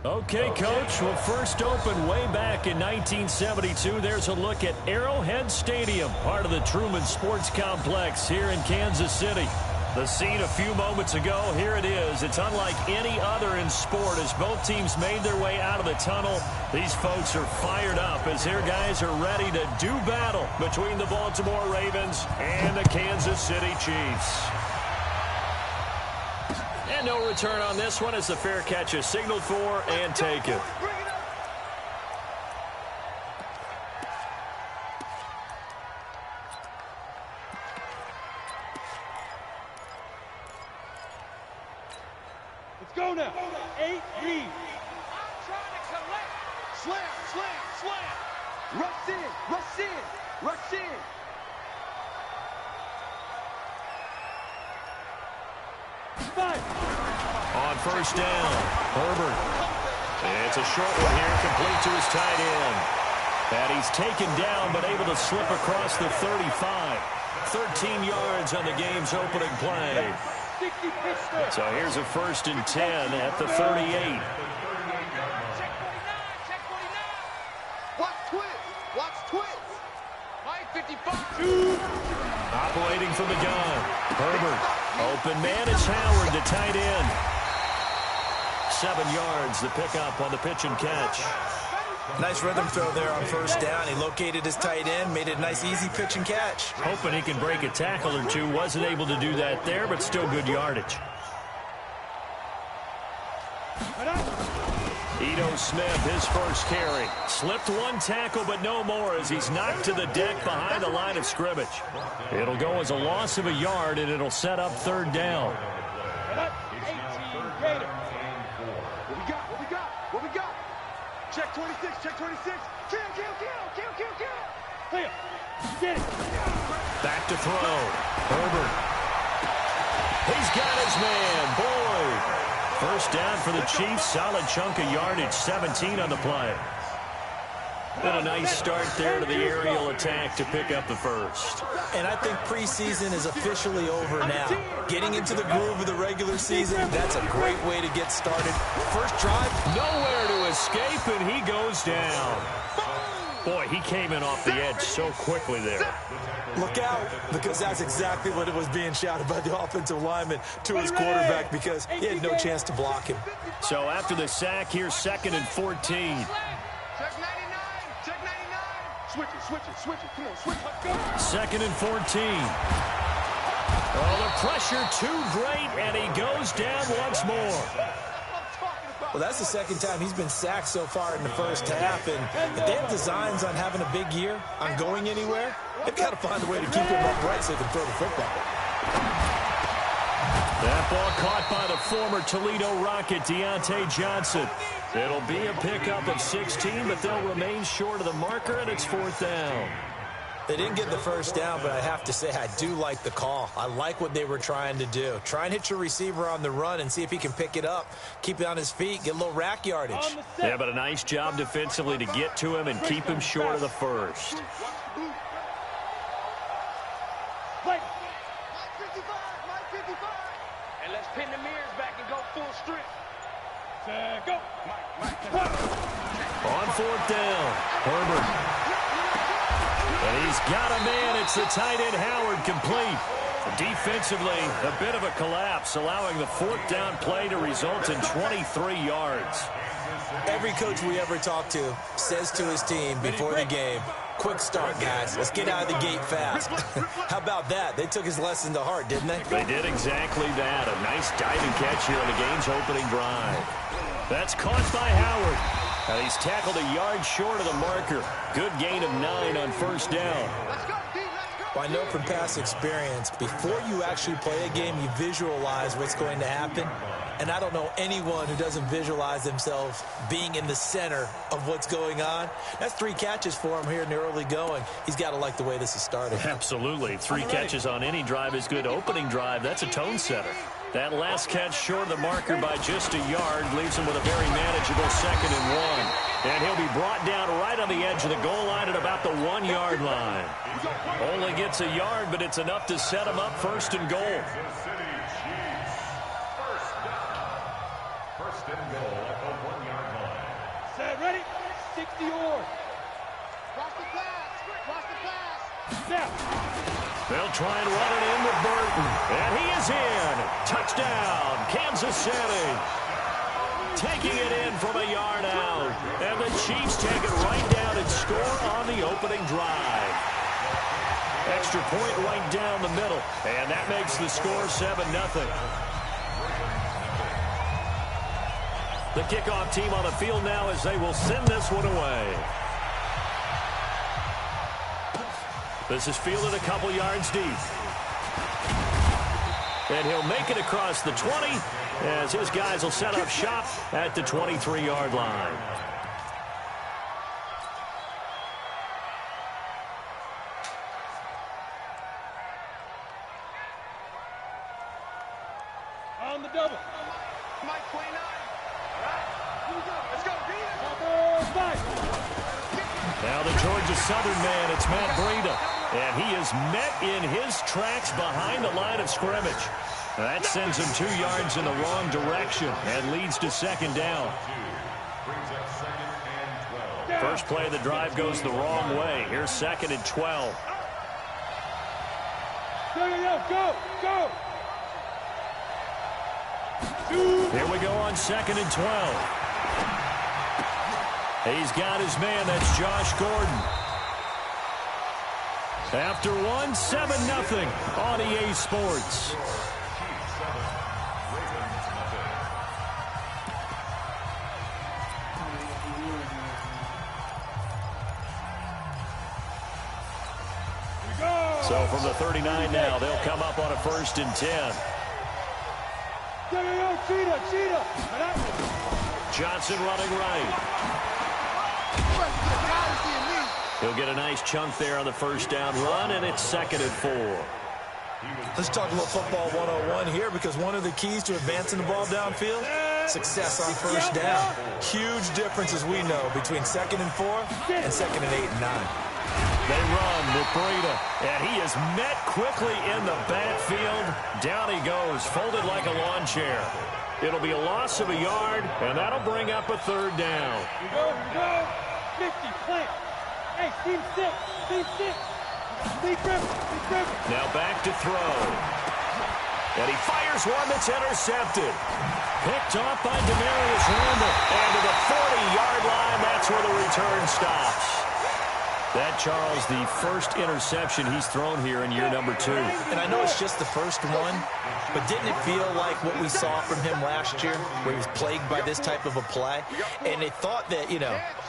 Okay, Coach. Well, first opened way back in 1972. There's a look at Arrowhead Stadium, part of the Truman Sports Complex here in Kansas City. The scene a few moments ago, here it is. It's unlike any other in sport as both teams made their way out of the tunnel. These folks are fired up as their guys are ready to do battle between the Baltimore Ravens and the Kansas City Chiefs. And no return on this one as the fair catch is signaled for and taken. Let's go now. 8 read. I'm trying to collect. Slam, slam, slam. Rush in, rush in, rush in. On first down, Herbert. It's a short one here, complete to his tight end. And he's taken down, but able to slip across the 35. 13 yards on the game's opening play. So here's a 1st and 10 at the 38. Watch twist, watch twist. 55. Operating from the gun, Herbert. Open man is Howard, the tight end. 7 yards, the pickup on the pitch and catch. Nice rhythm throw there on first down. He located his tight end, made it a nice, easy pitch and catch. Hoping he can break a tackle or two. Wasn't able to do that there, but still good yardage. Ito Smith, his first carry. Slipped one tackle, but no more as he's knocked to the deck behind the line of scrimmage. It'll go as a loss of a yard, and it'll set up 3rd down. 18 Gator. What we got? What we got? What we got? Check 26, check 26. Kill, kill, kill, kill, kill, kill. Clear. Get it. Back to throw. Herbert. He's got his man, Boyd. First down for the Chiefs. Solid chunk of yardage, 17 on the play. And a nice start there to the aerial attack to pick up the first. And I think preseason is officially over now. Getting into the groove of the regular season, that's a great way to get started. First drive, nowhere to escape, and he goes down. Boy, he came in off the edge so quickly there. Look out, because that's exactly what it was being shouted by the offensive lineman to his quarterback because he had no chance to block him. So after the sack, here's 2nd and 14. Check 99, check 99. Switch it, switch it, switch it. Come on, switch it. 2nd and 14. Oh, the pressure too great, and he goes down once more. Well, that's the 2nd time he's been sacked so far in the first half, and if they have designs on having a big year, on going anywhere, they've got to find a way to keep him upright so they can throw the football. That ball caught by the former Toledo Rocket, Deontay Johnson. It'll be a pickup of 16, but they'll remain short of the marker, and it's 4th down. They didn't get the first down, but I have to say I do like the call. I like what they were trying to do. Try and hit your receiver on the run and see if he can pick it up, keep it on his feet, get a little rack yardage. Yeah, but a nice job defensively to get to him and keep him short of the first. And let's pin the mirrors back and go full strip. Go. On 4th down, Herbert. And he's got a man. It's the tight end, Howard, complete. Defensively, a bit of a collapse, allowing the 4th down play to result in 23 yards. Every coach we ever talk to says to his team before the game, quick start, guys. Let's get out of the gate fast. How about that? They took his lesson to heart, didn't they? They did exactly that. A nice diving catch here in the game's opening drive. That's caught by Howard. And he's tackled a yard short of the marker. Good gain of 9 on first down. Well, I know from past experience, before you actually play a game, you visualize what's going to happen. And I don't know anyone who doesn't visualize themselves being in the center of what's going on. That's 3 catches for him here in the early going. He's got to like the way this is starting. Absolutely. 3 catches on any drive is good. Opening drive, that's a tone setter. That last catch short of the marker by just a yard leaves him with a very manageable 2nd and 1. And he'll be brought down right on the edge of the goal line at about the 1-yard line. Only gets a yard, but it's enough to set him up 1st and goal. First and goal at the 1-yard line. the oars. Cross the pass. Cross the pass. Step. They'll try and run it in with Burton. And he is in. Touchdown, Kansas City. Taking it in from a yard out. And the Chiefs take it right down and score on the opening drive. Extra point right down the middle. And that makes the score 7-0. The kickoff team on the field now as they will send this one away. This is fielded a couple yards deep. And he'll make it across the 20 as his guys will set up shop at the 23-yard line. On the double. Mike 29. Let's go. Now the Georgia Southern man, it's Matt Breida. And he is met in his tracks behind the line of scrimmage. That sends him 2 yards in the wrong direction and leads to second down. First play of the drive goes the wrong way. Here's 2nd and 12. Go. Here we go on 2nd and 12. He's got his man. That's Josh Gordon. After one, 7-0 on EA Sports. So from the 39 now, they'll come up on a 1st and 10. Cheetah. Johnson running right. He'll get a nice chunk there on the first down run, and it's 2nd and 4. Let's talk a little football 101 here, because one of the keys to advancing the ball downfield, success on first down. Huge difference, as we know, between 2nd and 4 and 2nd and 8 and 9. They run with Breida, and he is met quickly in the backfield. Down he goes, folded like a lawn chair. It'll be a loss of a yard, and that'll bring up a 3rd down. Go. 50, plant. Hey, team 6. Now back to throw. And he fires one that's intercepted. Picked off by Demarius Randall. And to the 40-yard line, that's where the return stops. That, Charles, the first interception he's thrown here in year number 2. And I know it's just the first one, but didn't it feel like what we saw from him last year, where he was plagued by this type of a play? And they thought that,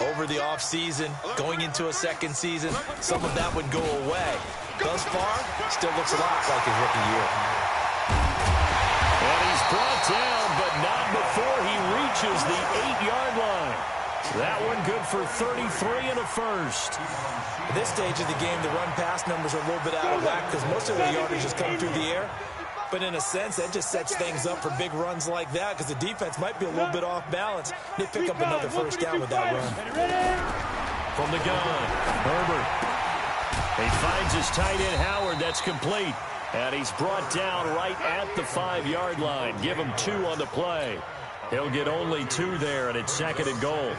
over the offseason, going into a second season, some of that would go away. Thus far, still looks a lot like his rookie year. And he's brought down, but not before he reaches the 8-yard line. That one good for 33 and a first. At this stage of the game, the run-pass numbers are a little bit out of whack because most of the yardage is coming through the air. But in a sense, that just sets things up for big runs like that because the defense might be a little bit off balance. They pick up another first down with that run. From the gun, Herbert. He finds his tight end, Howard. That's complete. And he's brought down right at the 5-yard line. Give him 2 on the play. He'll get only 2 there, and it's 2nd and goal.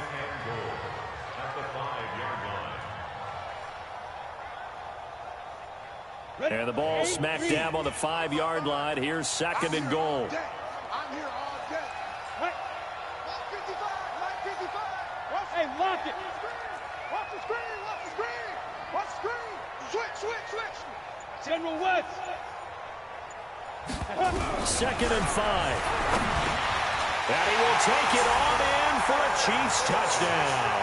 And the ball smack dab on the 5-yard line. Here's 2nd and goal. I'm here all day. What? 55. Hey, lock it. Watch the screen. Switch. General West. 2nd and 5. And he will take it on in for a Chiefs touchdown.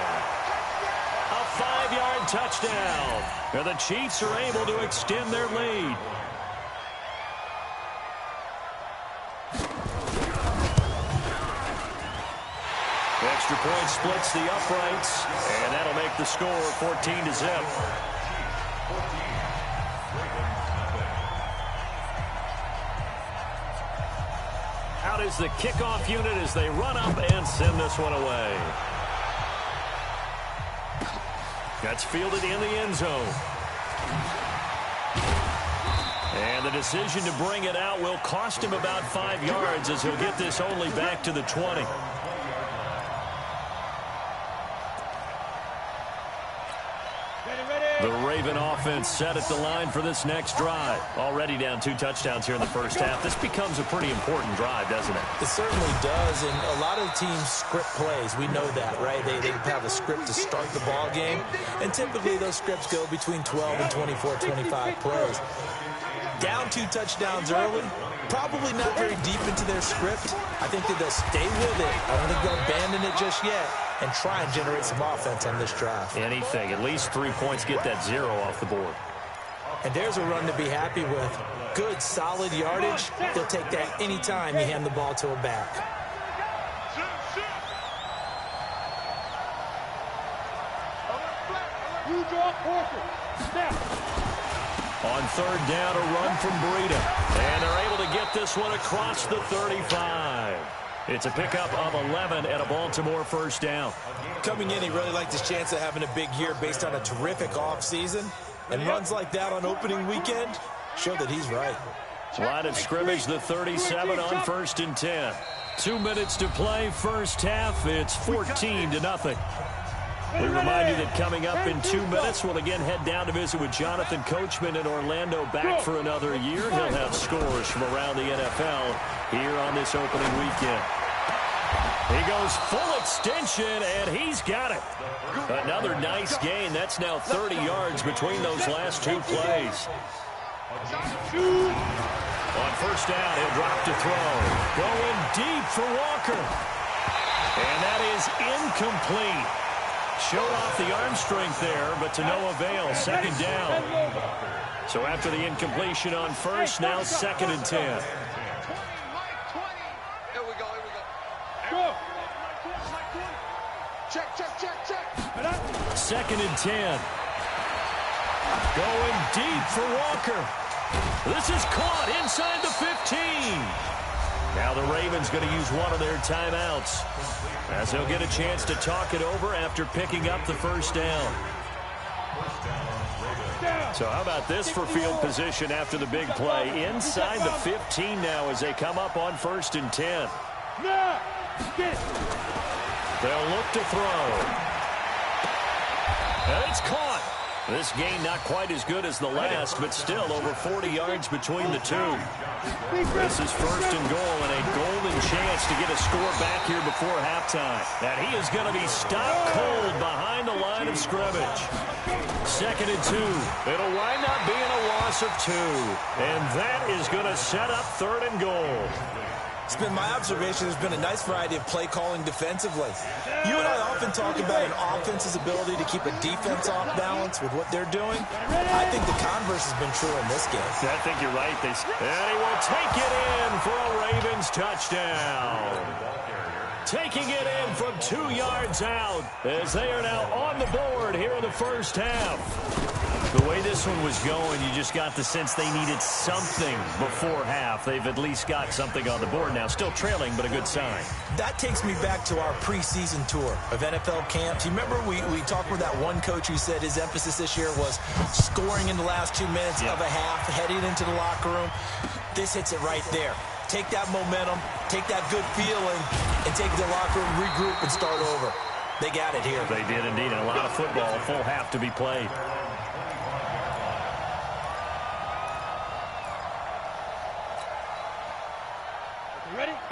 A 5-yard touchdown. And the Chiefs are able to extend their lead. Extra point splits the uprights, and that'll make the score 14-0. Out is the kickoff unit as they run up and send this one away. That's fielded in the end zone. And the decision to bring it out will cost him about 5 yards as he'll get this only back to the 20. The Raven offense set at the line for this next drive. Already down 2 touchdowns here in the first half. This becomes a pretty important drive, doesn't it? It certainly does, and a lot of the teams script plays. We know that, right? They have a script to start the ball game, and typically those scripts go between 12 and 24, 25 plays. Down 2 touchdowns early, probably not very deep into their script. I think that they'll stay with it. I don't think they'll abandon it just yet and try and generate some offense on this drive. Anything. At least 3 points, get that 0 off the board. And there's a run to be happy with. Good, solid yardage. They'll take that anytime you hand the ball to a back. You draw Parker. Snap. On 3rd down, a run from Breida. And they're able to get this one across the 35. It's a pickup of 11 and a Baltimore first down. Coming in, he really liked his chance of having a big year based on a terrific offseason. And runs like that on opening weekend show that he's right. Line of scrimmage, the 37 on 1st and 10. 2 minutes to play, first half. It's 14-0. We remind you that coming up in 2 minutes, we'll again head down to visit with Jonathan Coachman in Orlando, back for another year. He'll have scores from around the NFL here on this opening weekend. He goes full extension, and he's got it. Another nice gain. That's now 30 yards between those last 2 plays. On 1st down, he'll drop to throw. Going deep for Walker. And that is incomplete. Showed off the arm strength there, but to no avail. 2nd down. So after the incompletion on 1st, now 2nd and 10. Here we go. Go. Check. 2nd and 10. Going deep for Walker. This is caught inside the 15. Now the Ravens going to use one of their timeouts, as they'll get a chance to talk it over after picking up the 1st down. So how about this for field position after the big play? Inside the 15 now as they come up on 1st and 10. They'll look to throw. And it's caught. This gain not quite as good as the last, but still over 40 yards between the two. This is 1st and goal, and a golden chance to get a score back here before halftime. And he is going to be stopped cold behind the line of scrimmage. 2nd and 2. It'll wind up being a loss of 2. And that is going to set up 3rd and goal. It's been my observation there's been a nice variety of play calling defensively. You and I often talk about an offense's ability to keep a defense off balance with what they're doing. I think the converse has been true in this game. I think you're right. And he will take it in for a Ravens touchdown. Taking it in from 2 yards out as they are now on the board here in the first half. The way this one was going, you just got the sense they needed something before half. They've at least got something on the board now. Still trailing, but a good sign. That takes me back to our preseason tour of NFL camps. You remember we talked with that one coach who said his emphasis this year was scoring in the last 2 minutes of a half, heading into the locker room. This hits it right there. Take that momentum, take that good feeling, and take the locker room, regroup, and start over. They got it here. They did indeed. And a lot of football, a full half to be played.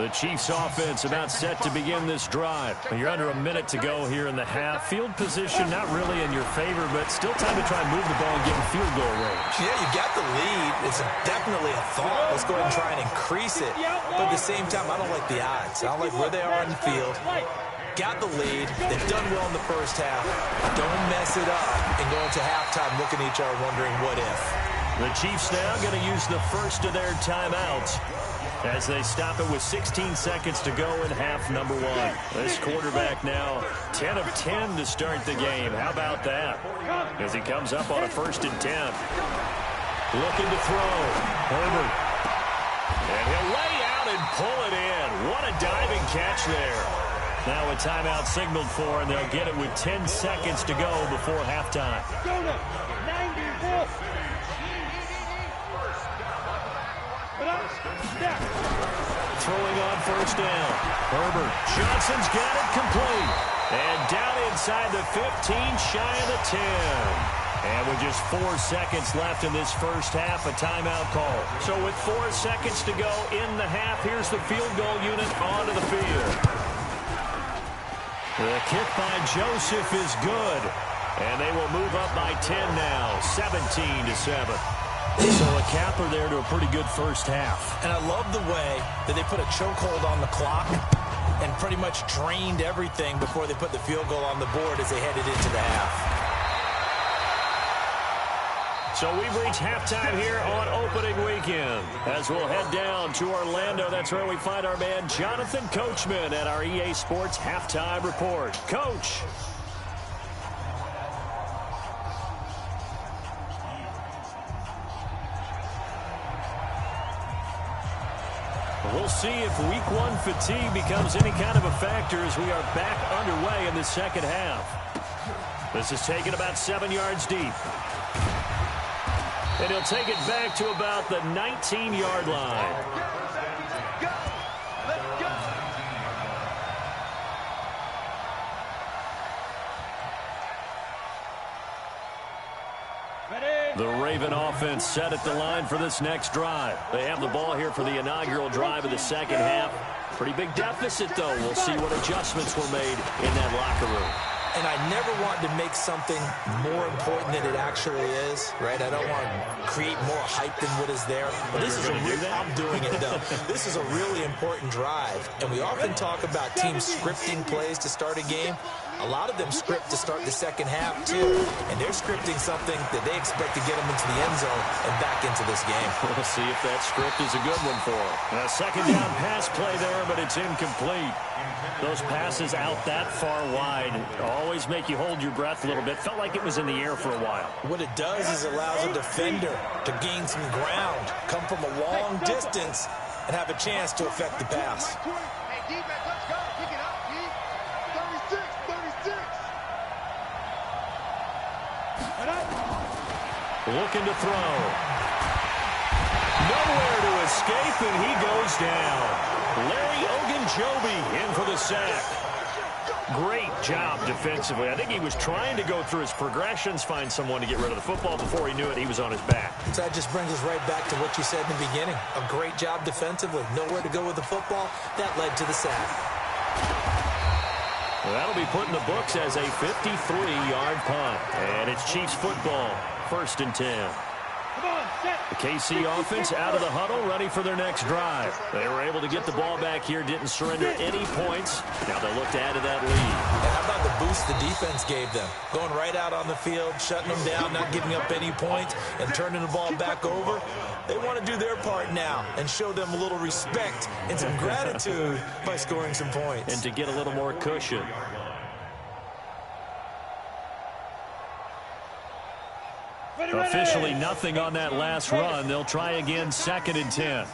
The Chiefs offense about set to begin this drive. You're under a minute to go here in the half. Field position not really in your favor, but still time to try and move the ball and get in field goal range. Yeah, you got the lead. It's definitely a thought. Let's go ahead and try and increase it. But at the same time, I don't like the odds. I don't like where they are on the field. Got the lead. They've done well in the first half. Don't mess it up and go into halftime looking at each other wondering what if. The Chiefs now going to use the first of their timeouts as they stop it with 16 seconds to go in half number 1. This quarterback now 10 of 10 to start the game. How about that? As he comes up on a 1st and 10. Looking to throw. Herbert. And he'll lay out and pull it in. What a diving catch there. Now a timeout signaled for, and they'll get it with 10 seconds to go before halftime. Throwing on 1st down. Herbert. Johnson's got it complete. And down inside the 15, shy of the 10. And with just 4 seconds left in this first half, a timeout call. So with 4 seconds to go in the half, here's the field goal unit onto the field. The kick by Joseph is good. And they will move up by 10 now, 17-7. So a capper there to a pretty good first half. And I love the way that they put a chokehold on the clock and pretty much drained everything before they put the field goal on the board as they headed into the half. So we've reached halftime here on opening weekend. As we'll head down to Orlando, that's where we find our man Jonathan Coachman at our EA Sports Halftime Report. Coach. We'll see if week one fatigue becomes any kind of a factor as we are back underway in the second half. This is taken about 7 yards deep. And he'll take it back to about the 19-yard line. The Raven offense set at the line for this next drive. They have the ball here for the inaugural drive of the second half. Pretty big deficit, though. We'll see what adjustments were made in that locker room. And I never want to make something more important than it actually is, right? I don't want to create more hype than what is there. But this is I'm doing it, though. This is a really important drive. And we often talk about teams scripting plays to start a game. A lot of them script to start the second half, too. And they're scripting something that they expect to get them into the end zone and back into this game. We'll see if that script is a good one for them. A second down pass play there, but it's incomplete. Those passes out that far wide always make you hold your breath a little bit. Felt like it was in the air for a while. What it does is allows a defender to gain some ground, come from a long distance, and have a chance to affect the pass. Hey, defense, let's go. Pick it up, D. 36. Looking to throw. Nowhere to escape, and he goes down. Larry Ogunjobi in for the sack. Great job defensively. I think he was trying to go through his progressions, find someone to get rid of the football. Before he knew it, he was on his back. So that just brings us right back to what you said in the beginning. A great job defensively. Nowhere to go with the football. That led to the sack. Well, that'll be put in the books as a 53-yard punt. And it's Chiefs football, 1st and 10. The KC offense out of the huddle, ready for their next drive. They were able to get the ball back here, didn't surrender any points. Now they'll look to add to that lead. And how about the boost the defense gave them? Going right out on the field, shutting them down, not giving up any points, and turning the ball back over. They want to do their part now and show them a little respect and some gratitude by scoring some points. And to get a little more cushion. Officially nothing on that last run. They'll try again, 2nd and 10.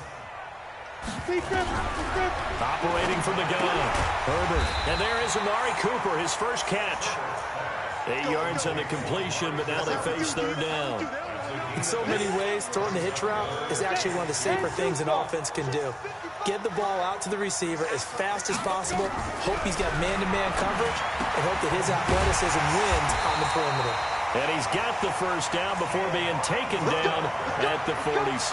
Operating from the gun. Herbert. And there is Amari Cooper, his first catch. 8 yards on the completion, but now they face 3rd down. In so many ways, throwing the hitch route is actually one of the safer things an offense can do. Get the ball out to the receiver as fast as possible, hope he's got man-to-man coverage, and hope that his athleticism wins on the perimeter. And he's got the first down before being taken down at the 46.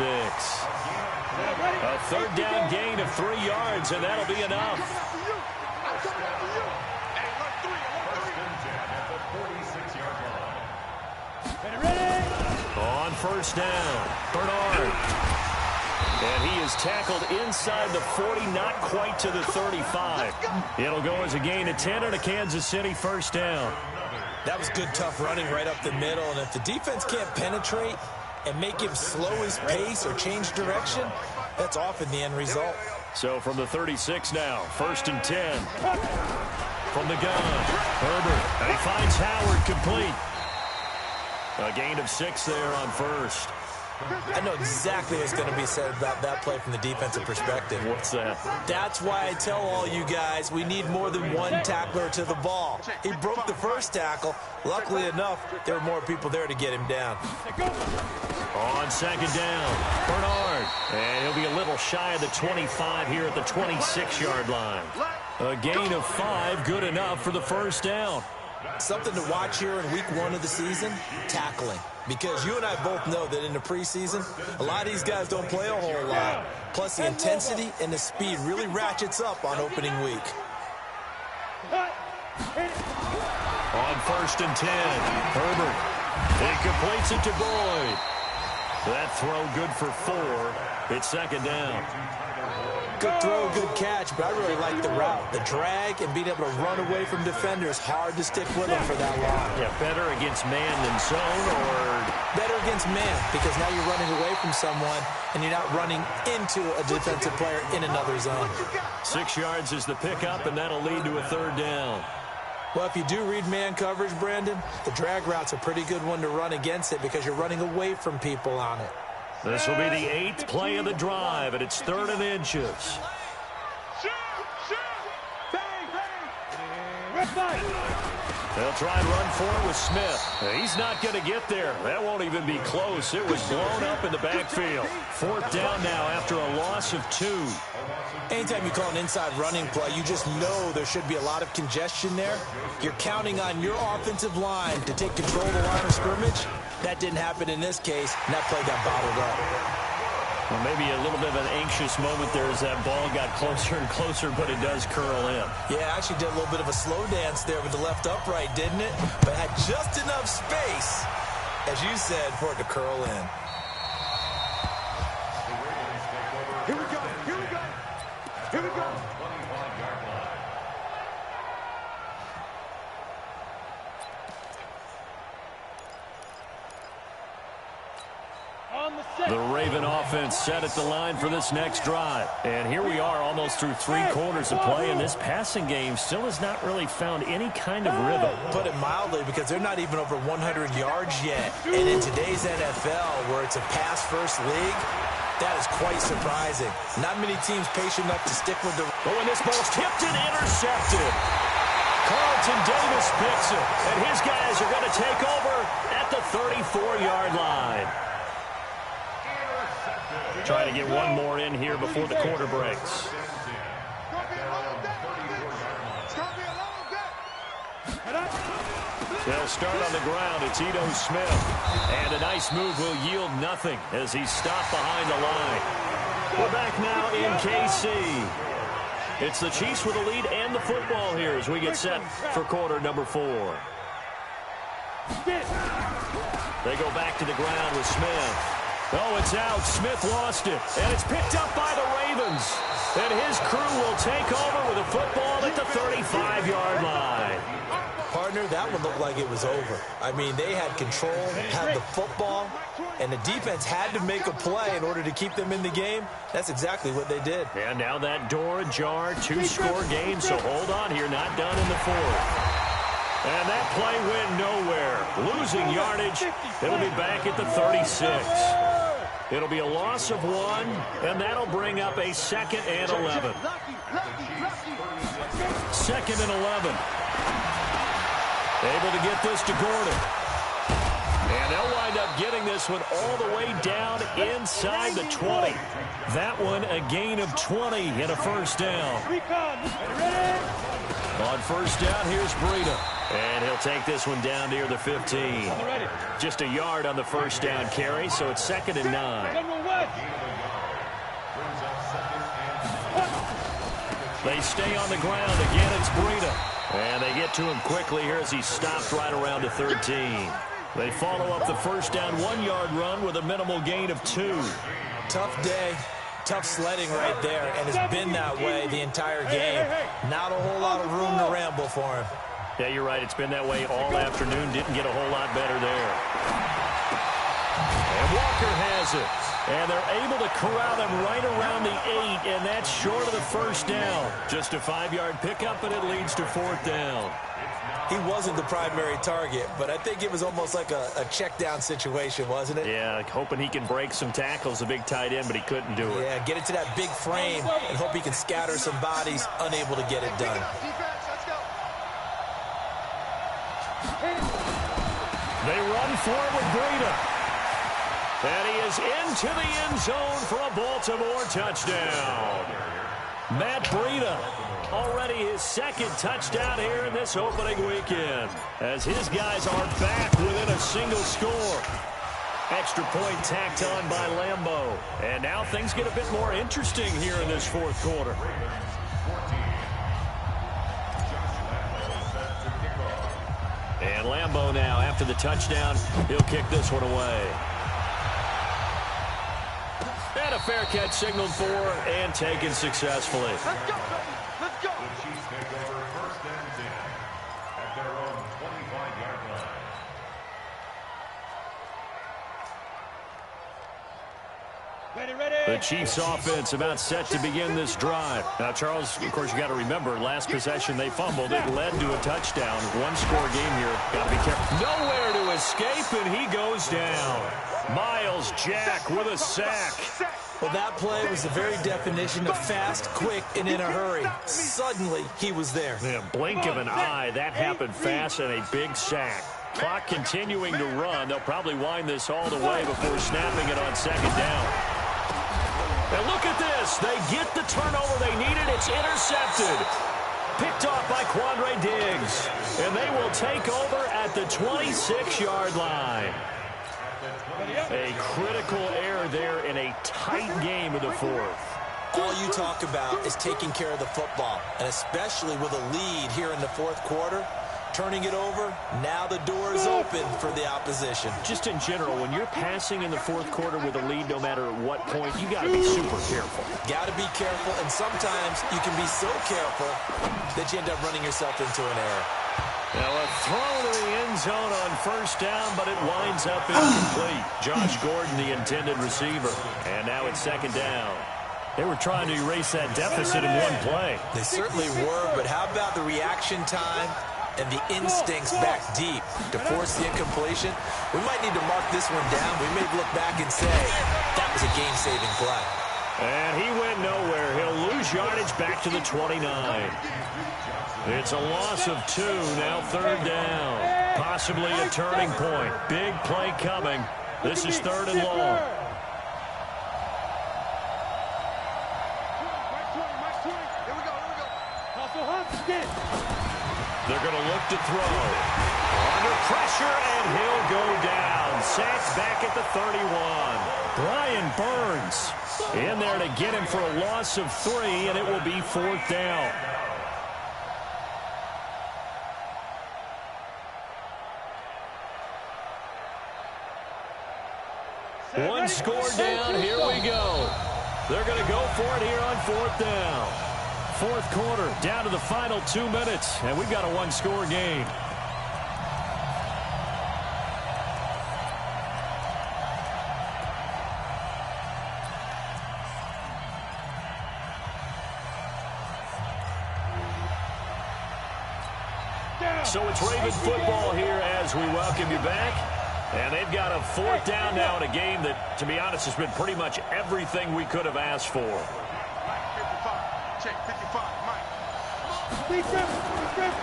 A 3rd down gain of 3 yards, and that'll be enough. On 1st down, Bernard. And he is tackled inside the 40, not quite to the 35. It'll go as a gain of 10 and a Kansas City 1st down. That was good, tough running right up the middle. And if the defense can't penetrate and make him slow his pace or change direction, that's often the end result. So from the 36 now, 1st and 10. From the gun, Herbert. And he finds Howard complete. A gain of 6 there on 1st. I know exactly what's going to be said about that play from the defensive perspective. What's that? That's why I tell all you guys we need more than one tackler to the ball. He broke the first tackle. Luckily enough, there were more people there to get him down. On 2nd down, Bernard. And he'll be a little shy of the 25 here at the 26-yard line. A gain of 5, good enough for the 1st down. Something to watch here in week 1 of the season, tackling. Because you and I both know that in the preseason, a lot of these guys don't play a whole lot. Plus, the intensity and the speed really ratchets up on opening week. On 1st and 10, Herbert. He completes it to Boyd. That throw good for 4. It's 2nd down. Good throw, good catch, but I really like the route. The drag and being able to run away from defenders, hard to stick with them for that long. Yeah, better against man than zone, or? Better against man, because now you're running away from someone and you're not running into a defensive player in another zone. 6 yards is the pickup, and that'll lead to a 3rd down. Well, if you do read man coverage, Brandon, the drag route's a pretty good one to run against it because you're running away from people on it. This will be the 8th play of the drive, and it's 3rd and inches. They'll try and run for it with Smith. He's not going to get there. That won't even be close. It was blown up in the backfield. 4th down now after a loss of 2. Anytime you call an inside running play, you just know there should be a lot of congestion there. You're counting on your offensive line to take control of the line of scrimmage. That didn't happen in this case, and that play got bottled up. Well, maybe a little bit of an anxious moment there as that ball got closer and closer, but it does curl in. Yeah, actually did a little bit of a slow dance there with the left upright, didn't it? But had just enough space, as you said, for it to curl in. Here we go. Here we go. Here we go. The Raven offense set at the line for this next drive. And here we are almost through 3 quarters of play, and this passing game still has not really found any kind of rhythm. Put it mildly, because they're not even over 100 yards yet. And in today's NFL, where it's a pass-first league, that is quite surprising. Not many teams patient enough to stick with the... Oh, and this ball's tipped and intercepted. Carlton Davis picks it, and his guys are going to take over at the 34-yard line. Trying to get one more in here before the quarter breaks. They'll start on the ground. It's Ito Smith. And a nice move will yield nothing as he's stopped behind the line. We're back now in KC. It's the Chiefs with the lead and the football here as we get set for quarter number 4. They go back to the ground with Smith. Oh, it's out. Smith lost it. And it's picked up by the Ravens. And his crew will take over with a football at the 35-yard line. Partner, that one looked like it was over. I mean, they had control, had the football, and the defense had to make a play in order to keep them in the game. That's exactly what they did. And now that door ajar, 2-score game, so hold on here, not done in the 4th. And that play went nowhere. Losing yardage. It'll be back at the 36. It'll be a loss of 1, and that'll bring up a 2nd and 11. 2nd and 11. Able to get this to Gordon. And they'll wind up getting this one all the way down inside the 20. That one a gain of 20 and a 1st down. On 1st down, here's Breida. And he'll take this one down near the 15. Just a yard on the 1st down carry, so it's 2nd and 9. They stay on the ground. Again, it's Breida. And they get to him quickly here as he stopped right around the 13. They follow up the 1st down 1-yard run with a minimal gain of 2. Tough day. Tough sledding right there, and it's been that way the entire game. Not a whole lot of room to ramble for him. Yeah, you're right. It's been that way all afternoon. Didn't get a whole lot better there. And Walker has it. And they're able to corral him right around the 8, and that's short of the 1st down. Just a 5-yard pickup, and it leads to 4th down. He wasn't the primary target, but I think it was almost like a check down situation, wasn't it? Yeah, hoping he can break some tackles, a big tight end, but he couldn't do it. Yeah, get it to that big frame and hope he can scatter some bodies, unable to get it done. They run forward with Breida. And he is into the end zone for a Baltimore touchdown. Matt Breida, already his second touchdown here in this opening weekend, as his guys are back within a single score. Extra point tacked on by Lambo. And now things get a bit more interesting here in this fourth quarter. And Lambo now, after the touchdown, he'll kick this one away. And a fair catch signaled for and taken successfully. Let's go, baby. Let's go. The Chiefs take over first and 10 at their own 25-yard line. The Chiefs offense about set to begin this drive. Now, Charles, of course, you got to remember, last possession they fumbled. It led to a touchdown. One-score game here. Got to be careful. Nowhere to escape, and he goes down. Myles Jack with a sack. Well, that play was the very definition of fast, quick, and in a hurry. Suddenly, he was there. Yeah, blink of an eye. That happened fast and a big sack. Clock continuing to run. They'll probably wind this all the way before snapping it on second down. And look at this. They get the turnover they needed. It's intercepted. Picked off by Quandre Diggs. And they will take over at the 26-yard line. A critical error there in a tight game of the fourth. All you talk about is taking care of the football, and especially with a lead here in the fourth quarter. Turning it over, now the door is open for the opposition. Just in general, when you're passing in the fourth quarter with a lead, no matter at what point, you got to be super careful. Got to be careful, and sometimes you can be so careful that you end up running yourself into an error. Now a throw to the end zone on first down, but it winds up incomplete. Josh Gordon, the intended receiver. And now it's second down. They were trying to erase that deficit in one play. They certainly were, but how about the reaction time and the instincts back deep to force the incompletion? We might need to mark this one down. We may look back and say that was a game-saving play. And he went nowhere. He'll lose yardage back to the 29. It's a loss of 2, now third down. Possibly a turning point. Big play coming. This is third and long. They're going to look to throw. Under pressure, and he'll go down. Sacked back at the 31. Brian Burns in there to get him for a loss of 3, and it will be fourth down. One score down, here we go. They're going to go for it here on fourth down. Fourth quarter, down to the final 2 minutes, and we've got a one-score game. So it's Raven football here as we welcome you back. And they've got a fourth down now in a game that, to be honest, has been pretty much everything we could have asked for.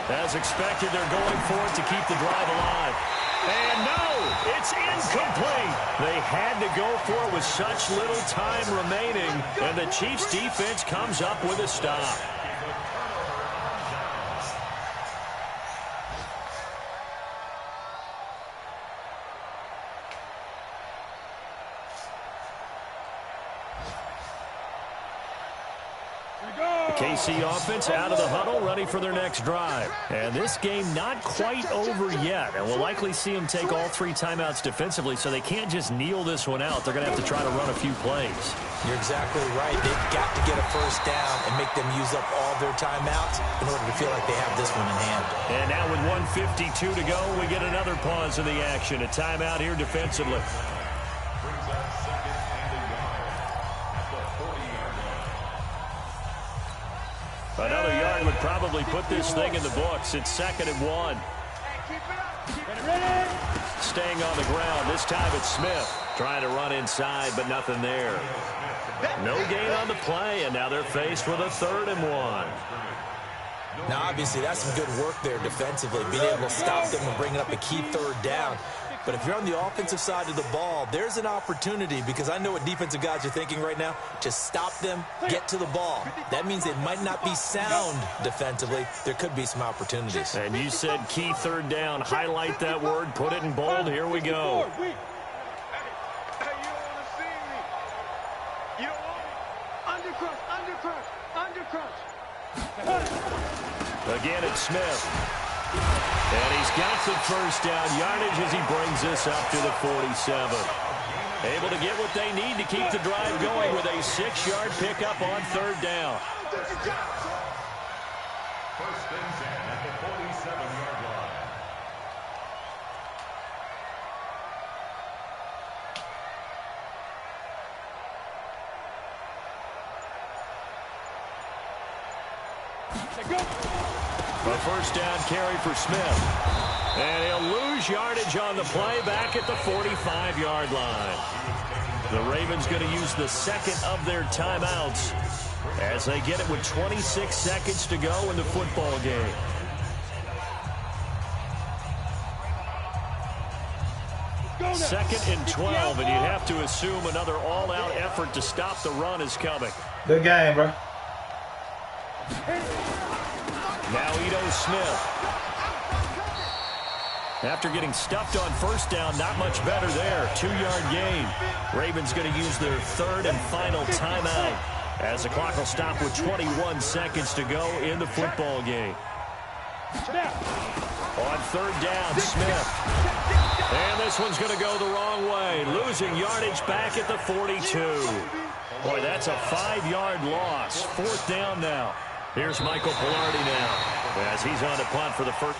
As expected, they're going for it to keep the drive alive. And no, it's incomplete. They had to go for it with such little time remaining, and the Chiefs defense comes up with a stop. KC offense out of the huddle, ready for their next drive. And this game not quite over yet. And we'll likely see them take all 3 timeouts defensively, so they can't just kneel this one out. They're going to have to try to run a few plays. You're exactly right. They've got to get a first down and make them use up all their timeouts in order to feel like they have this one in hand. And now with 1:52 to go, we get another pause in the action. A timeout here defensively. Another yard would probably put this thing in the books. It's 2nd and 1. Staying on the ground. This time it's Smith trying to run inside, but nothing there. No gain on the play, and now they're faced with a 3rd and 1. Now, obviously, that's some good work there defensively, being able to stop them and bringing up a key third down. But if you're on the offensive side of the ball, there's an opportunity, because I know what defensive guys are thinking right now, to stop them, get to the ball. That means they might not be sound defensively. There could be some opportunities. And you said key third down. Highlight that word. Put it in bold. Here we go. Hey, you don't want to see me. You don't want me. Undercrush, undercrush, undercrush. Again, it's Smith. And he's got the first down yardage as he brings this up to the 47. Able to get what they need to keep the drive going with a 6-yard pickup on third down. First and 10 at the 47-yard line. A first down carry for Smith. And he'll lose yardage on the play back at the 45-yard line. The Ravens going to use the second of their timeouts as they get it with 26 seconds to go in the football game. Second and 12, and you'd have to assume another all-out effort to stop the run is coming. Good game, bro. Now Ito Smith. After getting stuffed on first down, not much better there. 2-yard gain. Ravens going to use their third and final timeout as the clock will stop with 21 seconds to go in the football game. On third down, Smith. And this one's going to go the wrong way. Losing yardage back at the 42. Boy, that's a 5-yard loss. Fourth down now. Here's Michael Palardy now as he's on to punt for the first.